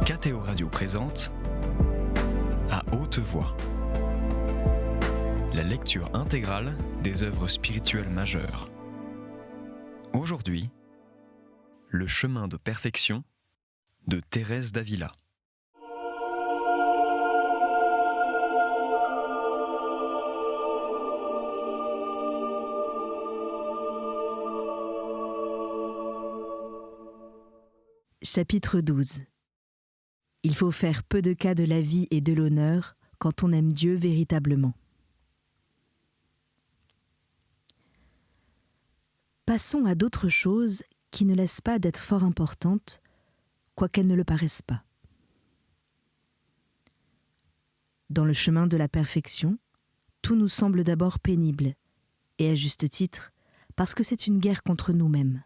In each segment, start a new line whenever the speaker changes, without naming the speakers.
KTO Radio présente À haute voix, la lecture intégrale des œuvres spirituelles majeures. Aujourd'hui, Le chemin de perfection de Thérèse d'Avila.
Chapitre 12. Il faut faire peu de cas de la vie et de l'honneur quand on aime Dieu véritablement. Passons à d'autres choses qui ne laissent pas d'être fort importantes, quoiqu'elles ne le paraissent pas. Dans le chemin de la perfection, tout nous semble d'abord pénible, et à juste titre, parce que c'est une guerre contre nous-mêmes.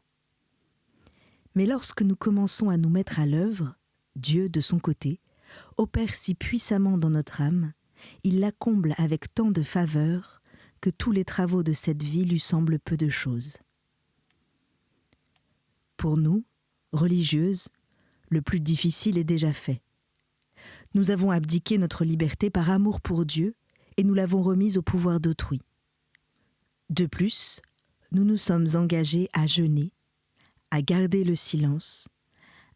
Mais lorsque nous commençons à nous mettre à l'œuvre, Dieu, de son côté, opère si puissamment dans notre âme, il la comble avec tant de faveurs que tous les travaux de cette vie lui semblent peu de choses. Pour nous, religieuses, le plus difficile est déjà fait. Nous avons abdiqué notre liberté par amour pour Dieu et nous l'avons remise au pouvoir d'autrui. De plus, nous nous sommes engagés à jeûner, à garder le silence,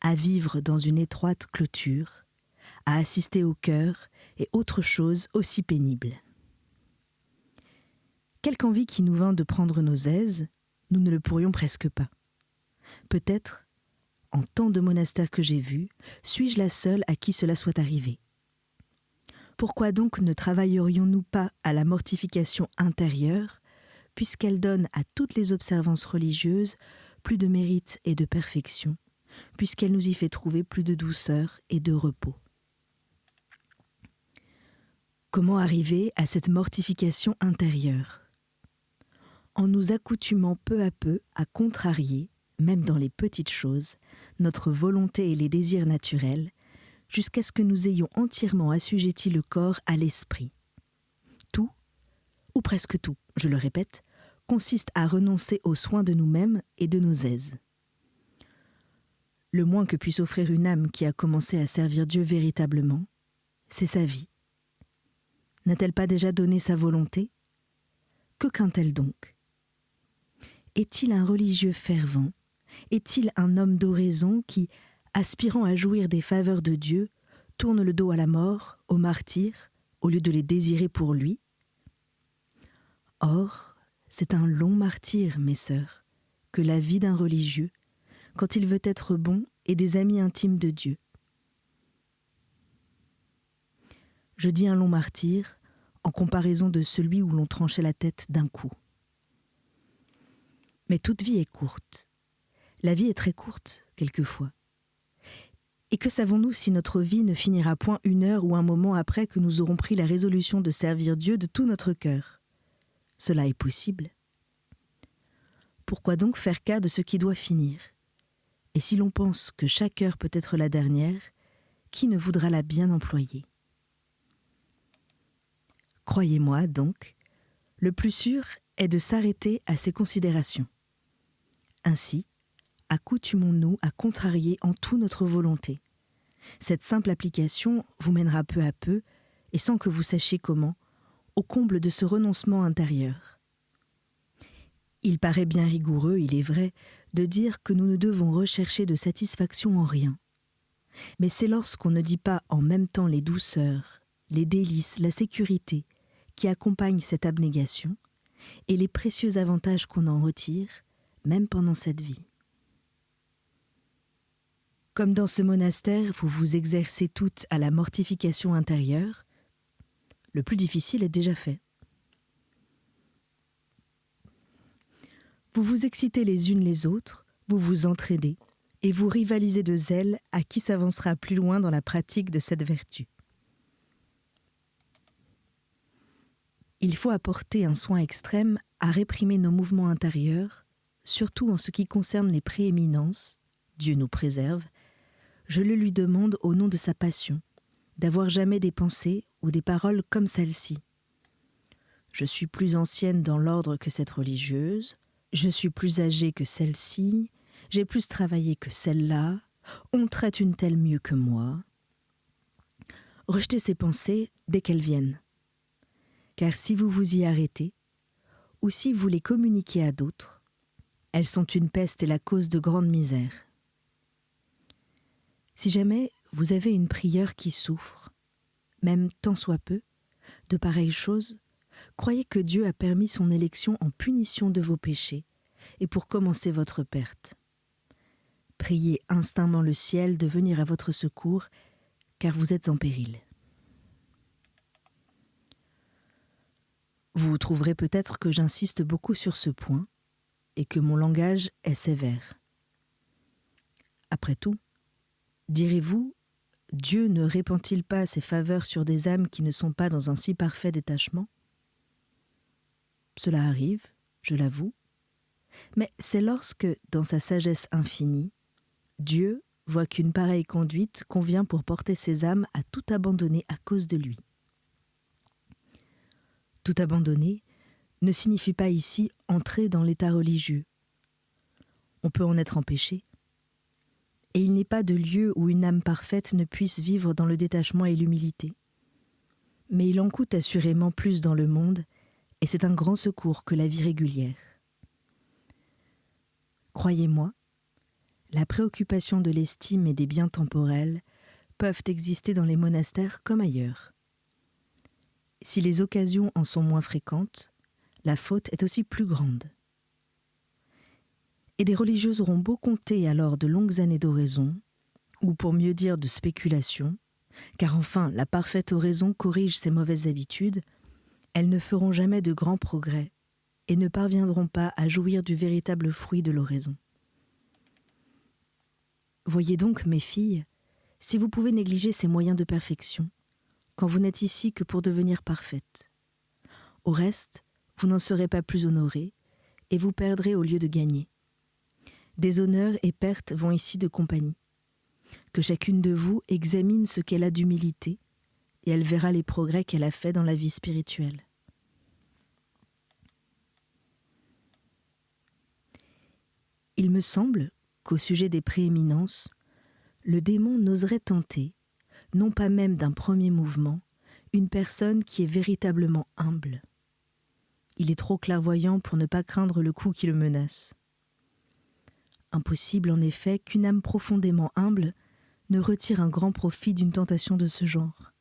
à vivre dans une étroite clôture, à assister au chœur et autres choses aussi pénibles. Quelque envie qui nous vint de prendre nos aises, nous ne le pourrions presque pas. Peut-être, en tant de monastères que j'ai vus, suis-je la seule à qui cela soit arrivé. Pourquoi donc ne travaillerions-nous pas à la mortification intérieure, puisqu'elle donne à toutes les observances religieuses plus de mérite et de perfection, puisqu'elle nous y fait trouver plus de douceur et de repos. Comment arriver à cette mortification intérieure ? En nous accoutumant peu à peu à contrarier, même dans les petites choses, notre volonté et les désirs naturels, jusqu'à ce que nous ayons entièrement assujetti le corps à l'esprit. Tout, ou presque tout, je le répète, consiste à renoncer aux soins de nous-mêmes et de nos aises. Le moins que puisse offrir une âme qui a commencé à servir Dieu véritablement, c'est sa vie. N'a-t-elle pas déjà donné sa volonté ? Que craint-elle donc ? Est-il un religieux fervent ? Est-il un homme d'oraison qui, aspirant à jouir des faveurs de Dieu, tourne le dos à la mort, aux martyrs, au lieu de les désirer pour lui ? Or, c'est un long martyre, mes sœurs, que la vie d'un religieux, quand il veut être bon et des amis intimes de Dieu. Je dis un long martyre en comparaison de celui où l'on tranchait la tête d'un coup. Mais toute vie est courte. La vie est très courte, quelquefois. Et que savons-nous si notre vie ne finira point une heure ou un moment après que nous aurons pris la résolution de servir Dieu de tout notre cœur ? Cela est possible. Pourquoi donc faire cas de ce qui doit finir ? Et si l'on pense que chaque heure peut être la dernière, qui ne voudra la bien employer ? Croyez-moi donc, le plus sûr est de s'arrêter à ces considérations. Ainsi, accoutumons-nous à contrarier en tout notre volonté. Cette simple application vous mènera peu à peu, et sans que vous sachiez comment, au comble de ce renoncement intérieur. Il paraît bien rigoureux, il est vrai, de dire que nous ne devons rechercher de satisfaction en rien. Mais c'est lorsqu'on ne dit pas en même temps les douceurs, les délices, la sécurité qui accompagnent cette abnégation et les précieux avantages qu'on en retire, même pendant cette vie. Comme dans ce monastère, vous vous exercez toutes à la mortification intérieure, le plus difficile est déjà fait. Vous vous excitez les unes les autres, vous vous entraidez et vous rivalisez de zèle à qui s'avancera plus loin dans la pratique de cette vertu. Il faut apporter un soin extrême à réprimer nos mouvements intérieurs, surtout en ce qui concerne les prééminences, Dieu nous préserve, je le lui demande au nom de sa passion, d'avoir jamais des pensées ou des paroles comme celle-ci. Je suis plus ancienne dans l'ordre que cette religieuse, je suis plus âgée que celle-ci, j'ai plus travaillé que celle-là, on traite une telle mieux que moi, Rejetez ces pensées dès qu'elles viennent. Car si vous vous y arrêtez, ou si vous les communiquez à d'autres, elles sont une peste et la cause de grande misère. Si jamais vous avez une prieure qui souffre, même tant soit peu, de pareilles choses, croyez que Dieu a permis son élection en punition de vos péchés et pour commencer votre perte. Priez instamment le ciel de venir à votre secours, car vous êtes en péril. Vous trouverez peut-être que j'insiste beaucoup sur ce point et que mon langage est sévère. Après tout, direz-vous, Dieu ne répand-il pas ses faveurs sur des âmes qui ne sont pas dans un si parfait détachement ? Cela arrive, je l'avoue, mais c'est lorsque, dans sa sagesse infinie, Dieu voit qu'une pareille conduite convient pour porter ces âmes à tout abandonner à cause de lui. Tout abandonner ne signifie pas ici entrer dans l'état religieux. On peut en être empêché. Et il n'est pas de lieu où une âme parfaite ne puisse vivre dans le détachement et l'humilité. Mais il en coûte assurément plus dans le monde, et c'est un grand secours que la vie régulière. Croyez-moi, la préoccupation de l'estime et des biens temporels peuvent exister dans les monastères comme ailleurs. Si les occasions en sont moins fréquentes, la faute est aussi plus grande. Et des religieuses auront beau compter alors de longues années d'oraison, ou pour mieux dire de spéculation, car enfin la parfaite oraison corrige ces mauvaises habitudes, elles ne feront jamais de grands progrès et ne parviendront pas à jouir du véritable fruit de l'oraison. Voyez donc, mes filles, si vous pouvez négliger ces moyens de perfection, quand vous n'êtes ici que pour devenir parfaite. Au reste, vous n'en serez pas plus honorées, et vous perdrez au lieu de gagner. Déshonneur et perte vont ici de compagnie. Que chacune de vous examine ce qu'elle a d'humilité, et elle verra les progrès qu'elle a faits dans la vie spirituelle. Il me semble qu'au sujet des prééminences, le démon n'oserait tenter, non pas même d'un premier mouvement, une personne qui est véritablement humble. Il est trop clairvoyant pour ne pas craindre le coup qui le menace. Impossible en effet qu'une âme profondément humble ne retire un grand profit d'une tentation de ce genre,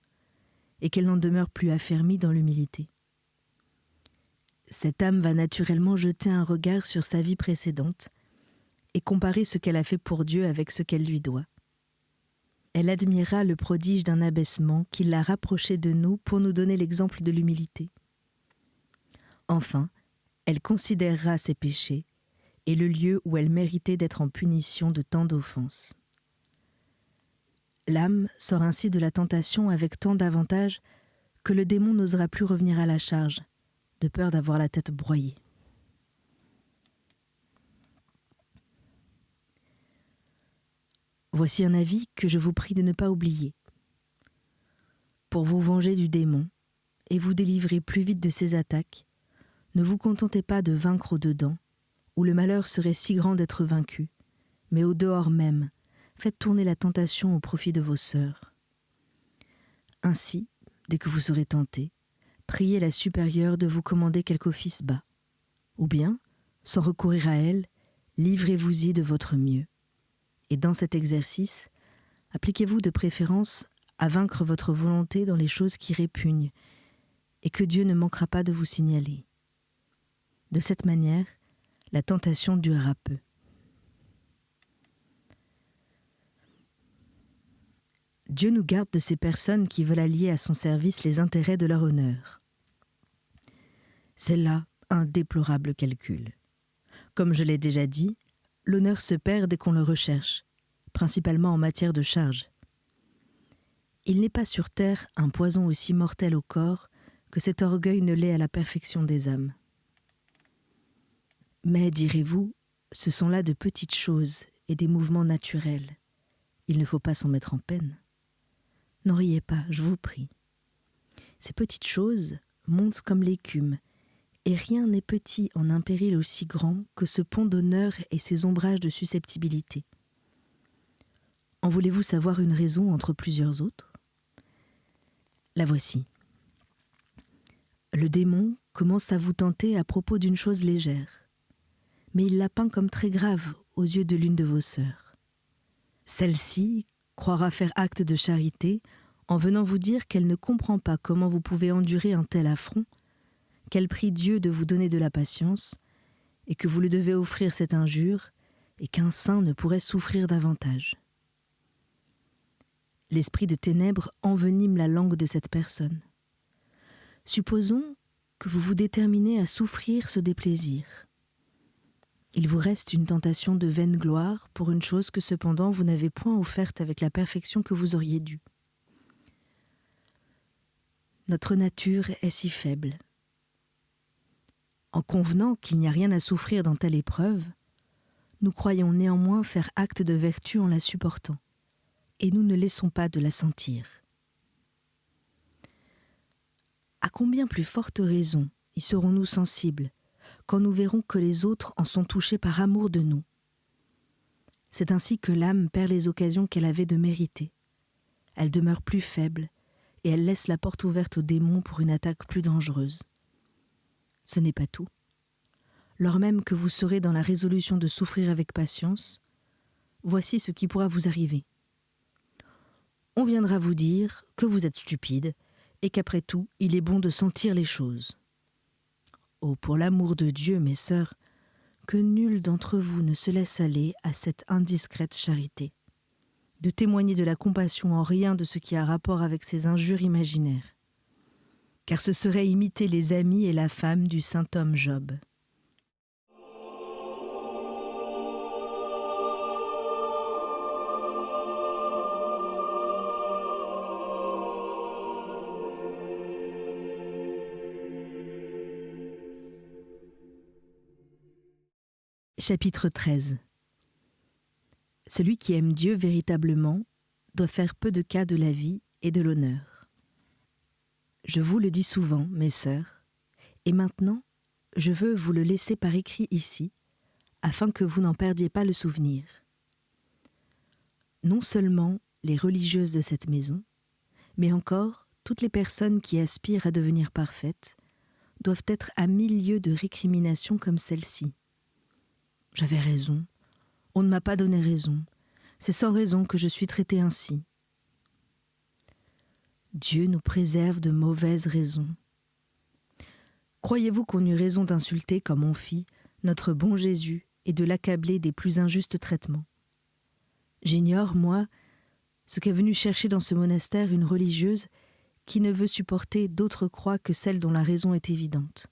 et qu'elle n'en demeure plus affermie dans l'humilité. Cette âme va naturellement jeter un regard sur sa vie précédente et comparer ce qu'elle a fait pour Dieu avec ce qu'elle lui doit. Elle admirera le prodige d'un abaissement qui l'a rapproché de nous pour nous donner l'exemple de l'humilité. Enfin, elle considérera ses péchés et le lieu où elle méritait d'être en punition de tant d'offenses. L'âme sort ainsi de la tentation avec tant d'avantages que le démon n'osera plus revenir à la charge, de peur d'avoir la tête broyée. Voici un avis que je vous prie de ne pas oublier. Pour vous venger du démon et vous délivrer plus vite de ses attaques, ne vous contentez pas de vaincre au-dedans, où le malheur serait si grand d'être vaincu, mais au dehors même, faites tourner la tentation au profit de vos sœurs. Ainsi, dès que vous serez tenté, priez la supérieure de vous commander quelque office bas, ou bien, sans recourir à elle, livrez-vous-y de votre mieux. Et dans cet exercice, appliquez-vous de préférence à vaincre votre volonté dans les choses qui répugnent, et que Dieu ne manquera pas de vous signaler. De cette manière, la tentation durera peu. Dieu nous garde de ces personnes qui veulent allier à son service les intérêts de leur honneur. C'est là un déplorable calcul. Comme je l'ai déjà dit, l'honneur se perd dès qu'on le recherche, principalement en matière de charge. Il n'est pas sur terre un poison aussi mortel au corps que cet orgueil ne l'est à la perfection des âmes. Mais, direz-vous, ce sont là de petites choses et des mouvements naturels. Il ne faut pas s'en mettre en peine. N'en riez pas, je vous prie. Ces petites choses montent comme l'écume, et rien n'est petit en un péril aussi grand que ce pont d'honneur et ses ombrages de susceptibilité. En voulez-vous savoir une raison entre plusieurs autres ? La voici. Le démon commence à vous tenter à propos d'une chose légère, mais il la peint comme très grave aux yeux de l'une de vos sœurs. Celle-ci croira faire acte de charité en venant vous dire qu'elle ne comprend pas comment vous pouvez endurer un tel affront, qu'elle prie Dieu de vous donner de la patience et que vous lui devez offrir cette injure et qu'un saint ne pourrait souffrir davantage. L'esprit de ténèbres envenime la langue de cette personne. Supposons que vous vous déterminez à souffrir ce déplaisir. Il vous reste une tentation de vaine gloire pour une chose que cependant vous n'avez point offerte avec la perfection que vous auriez dû. Notre nature est si faible. En convenant qu'il n'y a rien à souffrir dans telle épreuve, nous croyons néanmoins faire acte de vertu en la supportant, et nous ne laissons pas de la sentir. À combien plus forte raison y serons-nous sensibles quand nous verrons que les autres en sont touchés par amour de nous. C'est ainsi que l'âme perd les occasions qu'elle avait de mériter. Elle demeure plus faible et elle laisse la porte ouverte aux démons pour une attaque plus dangereuse. Ce n'est pas tout. Lors même que vous serez dans la résolution de souffrir avec patience, voici ce qui pourra vous arriver. On viendra vous dire que vous êtes stupide et qu'après tout, il est bon de sentir les choses. Oh, pour l'amour de Dieu, mes sœurs, que nul d'entre vous ne se laisse aller à cette indiscrète charité, de témoigner de la compassion en rien de ce qui a rapport avec ces injures imaginaires, car ce serait imiter les amis et la femme du saint homme Job. Chapitre 13. Celui qui aime Dieu véritablement doit faire peu de cas de la vie et de l'honneur. Je vous le dis souvent, mes sœurs, et maintenant je veux vous le laisser par écrit ici, afin que vous n'en perdiez pas le souvenir. Non seulement les religieuses de cette maison, mais encore toutes les personnes qui aspirent à devenir parfaites, doivent être à 1000 lieues de récrimination comme celle-ci. J'avais raison, on ne m'a pas donné raison, c'est sans raison que je suis traitée ainsi. Dieu nous préserve de mauvaises raisons. Croyez-vous qu'on eût raison d'insulter, comme on fit, notre bon Jésus et de l'accabler des plus injustes traitements? J'ignore, moi, ce qu'est venue chercher dans ce monastère une religieuse qui ne veut supporter d'autre croix que celle dont la raison est évidente.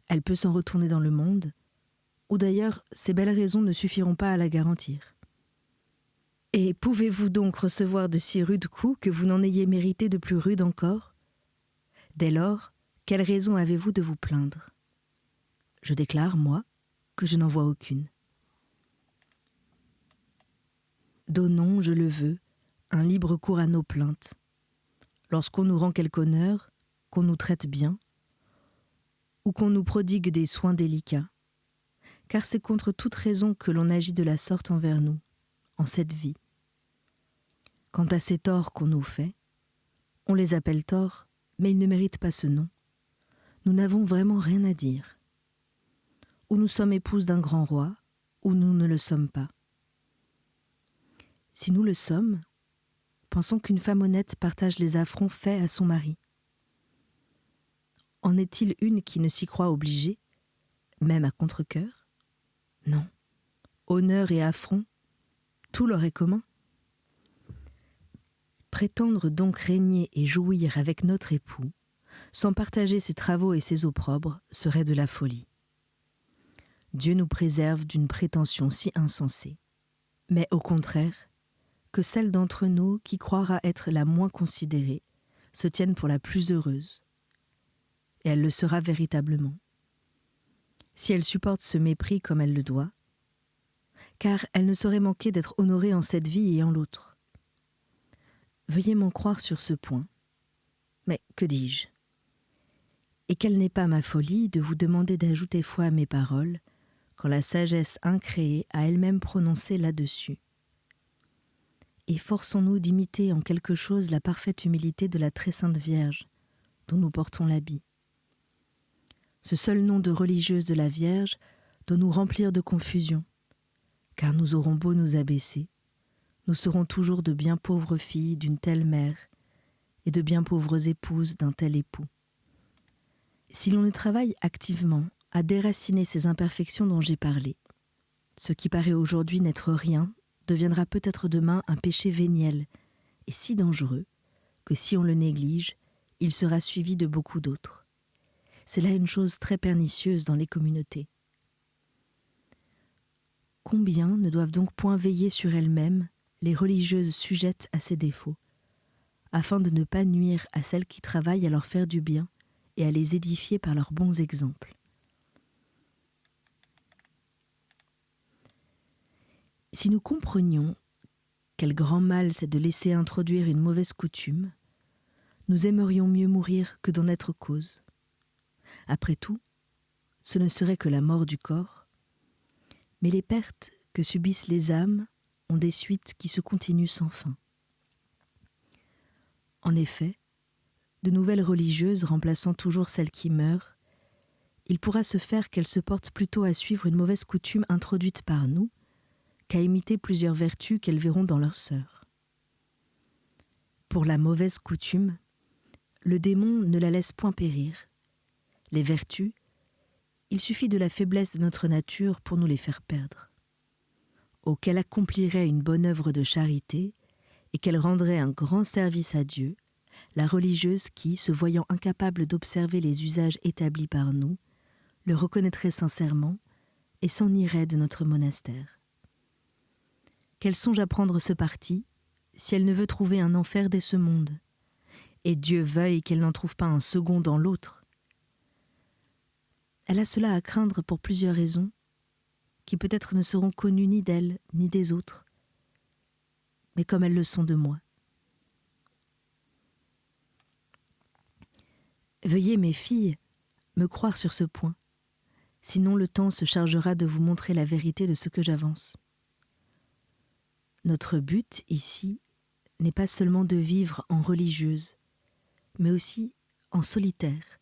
Elle peut s'en retourner dans le monde, ou d'ailleurs ces belles raisons ne suffiront pas à la garantir. Et pouvez-vous donc recevoir de si rudes coups que vous n'en ayez mérité de plus rudes encore? Dès lors, quelle raison avez-vous de vous plaindre? Je déclare, moi, que je n'en vois aucune. Donnons, je le veux, un libre cours à nos plaintes. Lorsqu'on nous rend quelque honneur, qu'on nous traite bien, ou qu'on nous prodigue des soins délicats, car c'est contre toute raison que l'on agit de la sorte envers nous, en cette vie. Quant à ces torts qu'on nous fait, on les appelle torts, mais ils ne méritent pas ce nom. Nous n'avons vraiment rien à dire. Ou nous sommes épouses d'un grand roi, ou nous ne le sommes pas. Si nous le sommes, pensons qu'une femme honnête partage les affronts faits à son mari. En est-il une qui ne s'y croit obligée, même à contre-cœur? Non. Honneur et affront, tout leur est commun. Prétendre donc régner et jouir avec notre époux, sans partager ses travaux et ses opprobres, serait de la folie. Dieu nous préserve d'une prétention si insensée, mais au contraire, que celle d'entre nous qui croira être la moins considérée se tienne pour la plus heureuse. Et elle le sera véritablement, si elle supporte ce mépris comme elle le doit, car elle ne saurait manquer d'être honorée en cette vie et en l'autre. Veuillez m'en croire sur ce point. Mais que dis-je? Et quelle n'est pas ma folie de vous demander d'ajouter foi à mes paroles, quand la sagesse incréée a elle-même prononcé là-dessus. et forçons-nous d'imiter en quelque chose la parfaite humilité de la très sainte Vierge, dont nous portons l'habit. Ce seul nom de religieuse de la Vierge doit nous remplir de confusion, car nous aurons beau nous abaisser, nous serons toujours de bien pauvres filles d'une telle mère et de bien pauvres épouses d'un tel époux. Si l'on ne travaille activement à déraciner ces imperfections dont j'ai parlé, ce qui paraît aujourd'hui n'être rien deviendra peut-être demain un péché véniel et si dangereux que si on le néglige, il sera suivi de beaucoup d'autres. C'est là une chose très pernicieuse dans les communautés. Combien ne doivent donc point veiller sur elles-mêmes les religieuses sujettes à ces défauts, afin de ne pas nuire à celles qui travaillent à leur faire du bien et à les édifier par leurs bons exemples. Si nous comprenions quel grand mal c'est de laisser introduire une mauvaise coutume, nous aimerions mieux mourir que d'en être cause. Après tout, ce ne serait que la mort du corps, mais les pertes que subissent les âmes ont des suites qui se continuent sans fin. En effet, de nouvelles religieuses remplaçant toujours celles qui meurent, il pourra se faire qu'elles se portent plutôt à suivre une mauvaise coutume introduite par nous, qu'à imiter plusieurs vertus qu'elles verront dans leurs sœurs. Pour la mauvaise coutume, le démon ne la laisse point périr. Les vertus, il suffit de la faiblesse de notre nature pour nous les faire perdre. Oh, qu'elle accomplirait une bonne œuvre de charité et qu'elle rendrait un grand service à Dieu, la religieuse qui, se voyant incapable d'observer les usages établis par nous, le reconnaîtrait sincèrement et s'en irait de notre monastère. Qu'elle songe à prendre ce parti, si elle ne veut trouver un enfer dès ce monde, et Dieu veuille qu'elle n'en trouve pas un second dans l'autre. Elle a cela à craindre pour plusieurs raisons, qui peut-être ne seront connues ni d'elle ni des autres, mais comme elles le sont de moi. Veuillez, mes filles, me croire sur ce point, sinon le temps se chargera de vous montrer la vérité de ce que j'avance. Notre but, ici, n'est pas seulement de vivre en religieuse, mais aussi en solitaire,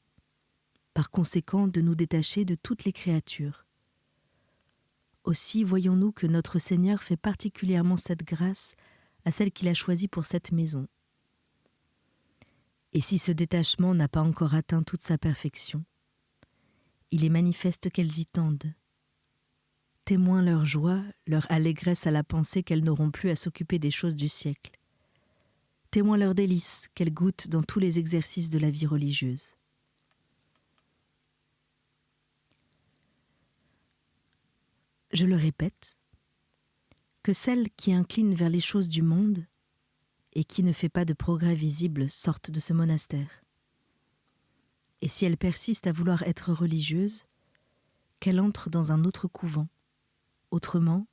par conséquent de nous détacher de toutes les créatures. Aussi voyons-nous que notre Seigneur fait particulièrement cette grâce à celle qu'il a choisie pour cette maison. Et si ce détachement n'a pas encore atteint toute sa perfection, il est manifeste qu'elles y tendent. Témoin leur joie, leur allégresse à la pensée qu'elles n'auront plus à s'occuper des choses du siècle. Témoin leur délice qu'elles goûtent dans tous les exercices de la vie religieuse. Je le répète, que celle qui incline vers les choses du monde et qui ne fait pas de progrès visible sortent de ce monastère. Et si elle persiste à vouloir être religieuse, qu'elle entre dans un autre couvent. Autrement,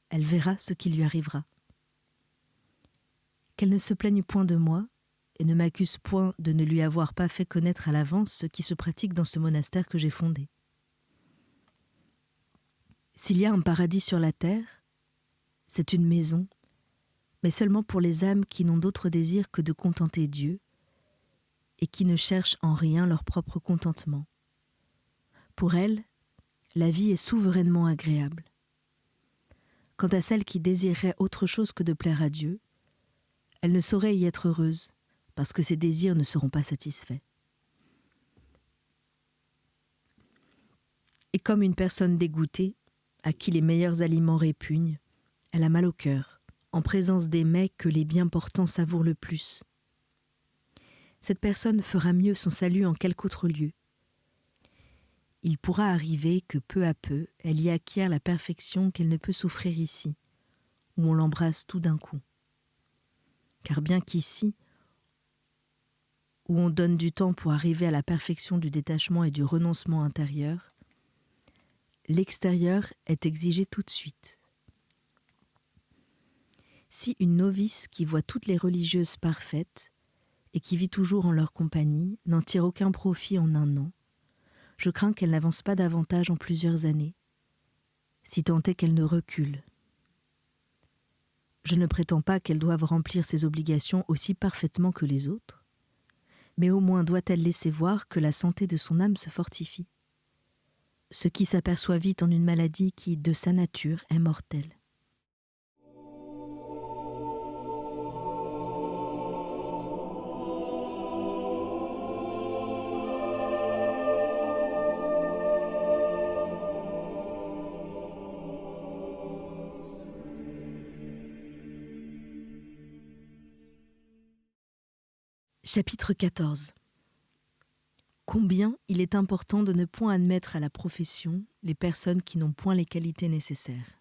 elle verra ce qui lui arrivera. Qu'elle ne se plaigne point de moi et ne m'accuse point de ne lui avoir pas fait connaître à l'avance ce qui se pratique dans ce monastère que j'ai fondé. S'il y a un paradis sur la terre, c'est une maison, mais seulement pour les âmes qui n'ont d'autre désir que de contenter Dieu et qui ne cherchent en rien leur propre contentement. Pour elles, la vie est souverainement agréable. Quant à celles qui désireraient autre chose que de plaire à Dieu, elles ne sauraient y être heureuses, parce que ces désirs ne seront pas satisfaits. Et comme une personne dégoûtée, à qui les meilleurs aliments répugnent, elle a mal au cœur, en présence des mets que les bien portants savourent le plus. Cette personne fera mieux son salut en quelque autre lieu. Il pourra arriver que peu à peu, elle y acquiert la perfection qu'elle ne peut souffrir ici, où on l'embrasse tout d'un coup. Car bien qu'ici, où on donne du temps pour arriver à la perfection du détachement et du renoncement intérieur, l'extérieur est exigé tout de suite. Si une novice qui voit toutes les religieuses parfaites et qui vit toujours en leur compagnie n'en tire aucun profit en un an, je crains qu'elle n'avance pas davantage en plusieurs années, si tant est qu'elle ne recule. Je ne prétends pas qu'elles doivent remplir ses obligations aussi parfaitement que les autres, mais au moins doit-elle laisser voir que la santé de son âme se fortifie, ce qui s'aperçoit vite en une maladie qui, de sa nature, est mortelle. Chapitre 14. Combien il est important de ne point admettre à la profession les personnes qui n'ont point les qualités nécessaires.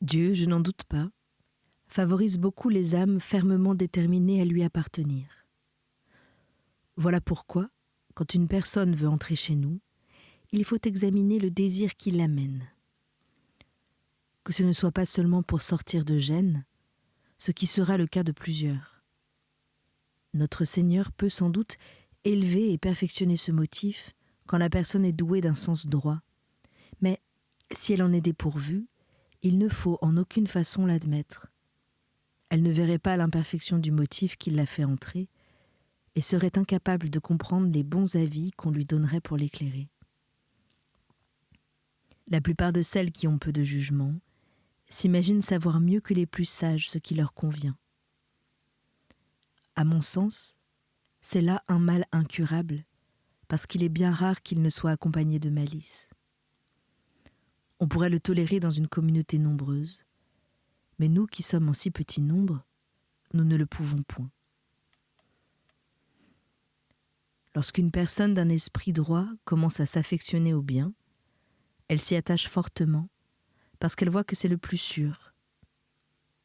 Dieu, je n'en doute pas, favorise beaucoup les âmes fermement déterminées à lui appartenir. Voilà pourquoi, quand une personne veut entrer chez nous, il faut examiner le désir qui l'amène. Que ce ne soit pas seulement pour sortir de gêne, ce qui sera le cas de plusieurs. Notre Seigneur peut sans doute élever et perfectionner ce motif quand la personne est douée d'un sens droit, mais si elle en est dépourvue, il ne faut en aucune façon l'admettre. Elle ne verrait pas l'imperfection du motif qui l'a fait entrer et serait incapable de comprendre les bons avis qu'on lui donnerait pour l'éclairer. La plupart de celles qui ont peu de jugement s'imaginent savoir mieux que les plus sages ce qui leur convient. À mon sens, c'est là un mal incurable, parce qu'il est bien rare qu'il ne soit accompagné de malice. On pourrait le tolérer dans une communauté nombreuse, mais nous qui sommes en si petit nombre, nous ne le pouvons point. Lorsqu'une personne d'un esprit droit commence à s'affectionner au bien, elle s'y attache fortement, parce qu'elle voit que c'est le plus sûr.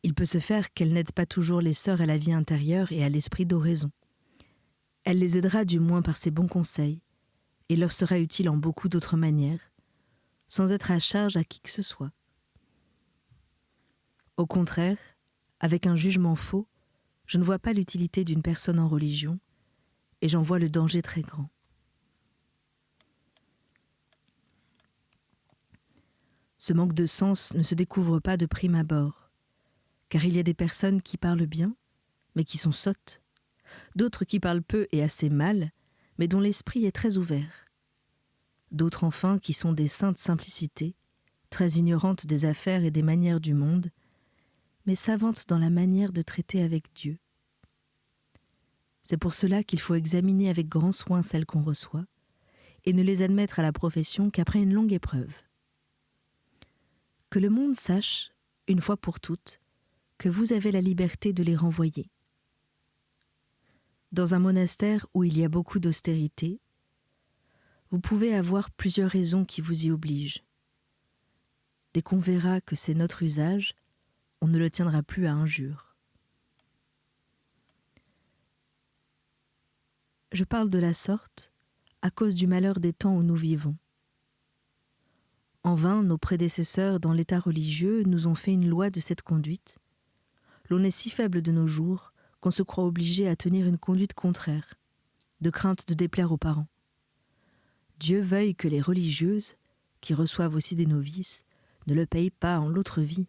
Il peut se faire qu'elle n'aide pas toujours les sœurs à la vie intérieure et à l'esprit d'oraison. Elle les aidera du moins par ses bons conseils, et leur sera utile en beaucoup d'autres manières, sans être à charge à qui que ce soit. Au contraire, avec un jugement faux, je ne vois pas l'utilité d'une personne en religion, et j'en vois le danger très grand. Ce manque de sens ne se découvre pas de prime abord, car il y a des personnes qui parlent bien, mais qui sont sottes, d'autres qui parlent peu et assez mal, mais dont l'esprit est très ouvert, d'autres enfin qui sont des saintes simplicités, très ignorantes des affaires et des manières du monde, mais savantes dans la manière de traiter avec Dieu. C'est pour cela qu'il faut examiner avec grand soin celles qu'on reçoit, et ne les admettre à la profession qu'après une longue épreuve. Que le monde sache, une fois pour toutes, que vous avez la liberté de les renvoyer. Dans un monastère où il y a beaucoup d'austérité, vous pouvez avoir plusieurs raisons qui vous y obligent. Dès qu'on verra que c'est notre usage, on ne le tiendra plus à injure. Je parle de la sorte à cause du malheur des temps où nous vivons. En vain, nos prédécesseurs dans l'état religieux nous ont fait une loi de cette conduite. L'on est si faible de nos jours qu'on se croit obligé à tenir une conduite contraire, de crainte de déplaire aux parents. Dieu veuille que les religieuses, qui reçoivent aussi des novices, ne le payent pas en l'autre vie.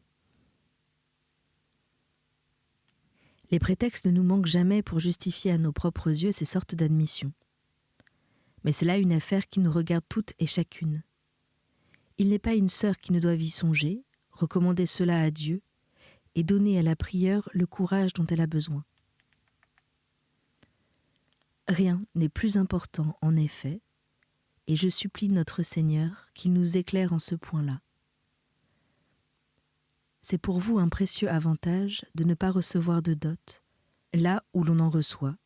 Les prétextes ne nous manquent jamais pour justifier à nos propres yeux ces sortes d'admissions. Mais c'est là une affaire qui nous regarde toutes et chacune. Il n'est pas une sœur qui ne doive y songer, recommander cela à Dieu et donner à la prieure le courage dont elle a besoin. Rien n'est plus important en effet, et je supplie notre Seigneur qu'il nous éclaire en ce point-là. C'est pour vous un précieux avantage de ne pas recevoir de dot, là où l'on en reçoit.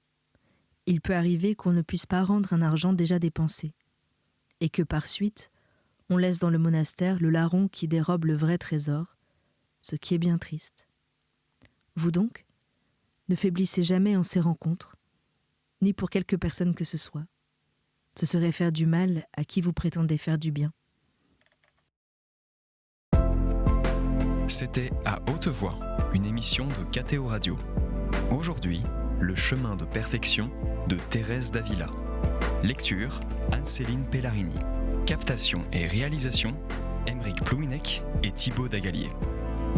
Il peut arriver qu'on ne puisse pas rendre un argent déjà dépensé, et que par suite, on laisse dans le monastère le larron qui dérobe le vrai trésor, ce qui est bien triste. Vous donc, ne faiblissez jamais en ces rencontres, ni pour quelque personne que ce soit. Ce serait faire du mal à qui vous prétendez faire du bien.
C'était À Haute Voix, une émission de KTO Radio. Aujourd'hui, Le chemin de perfection de Thérèse d'Avila. Lecture, Anne-Céline Pellarini. Captation et réalisation, Aymeric Plouinec et Thibaut Dagalier.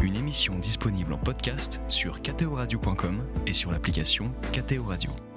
Une émission disponible en podcast sur ktoradio.com et sur l'application KTO Radio.